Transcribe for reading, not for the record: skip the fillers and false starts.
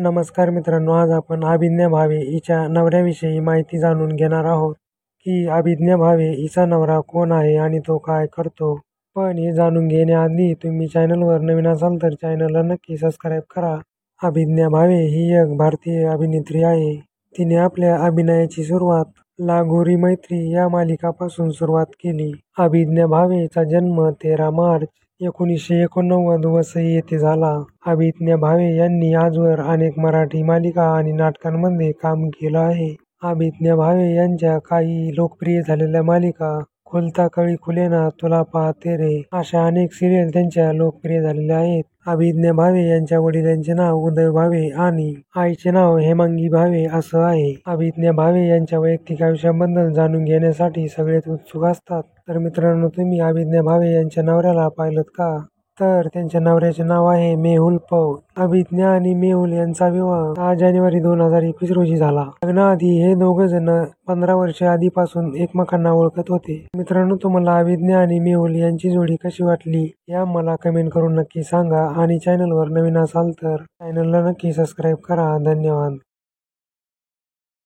नमस्कार मित्रांनो, आज आपण अभिज्ञा भावे हिच्या नवऱ्याविषयी माहिती जाणून घेणार आहोत की अभिज्ञा भावे हिचा नवरा कोण आहे आणि तो काय करतो. पण हे जाणून घेण्याआधी तुम्ही चॅनलवर नवीन असाल तर चॅनलला नक्की सबस्क्राईब करा. अभिज्ञा भावे ही एक भारतीय अभिनेत्री आहे. तिने आपल्या अभिनयाची सुरुवात लागोरी मैत्री या मालिकापासून सुरुवात केली. अभिज्ञा भावेचा जन्म 13 मार्च 1989 वसई येथे झाला. अभिज्ञा भावे यांनी आजवर अनेक मराठी मालिका आणि नाटकांमध्ये काम केलं आहे. अभिज्ञा भावे यांच्या काही लोकप्रिय झालेल्या मालिका खुलता कळी खुले ना, तुला पाहते रे अशा अनेक सिरियल त्यांच्या लोकप्रिय झालेल्या आहेत. अभिज्ञा भावे यांच्या वडिलांचे नाव उदय भावे आणि आईचे नाव हेमांगी भावे असं आहे. अभिज्ञा भावे यांच्या वैयक्तिक आयुष्याबद्दल जाणून घेण्यासाठी सगळेच उत्सुक असतात. तर मित्रांनो, तुम्ही अभिज्ञा भावे यांच्या नवऱ्याला पाहिलंत का? तर त्यांच्या नवऱ्याचे नाव आहे मेहुल पौल. अभिज्ञा आणि मेहुल यांचा विवाह 6 जानेवारी 2021 रोजी झाला. लग्नाआधी हे दोघं जण 15 वर्षे आधीपासून एकमेकांना ओळखत होते. मित्रांनो, तुम्हाला अभिज्ञा आणि मेहुल यांची जोडी कशी वाटली या मला कमेंट करून नक्की सांगा आणि चॅनलवर नवीन असाल तर चॅनलला नक्की सबस्क्राईब करा. धन्यवाद.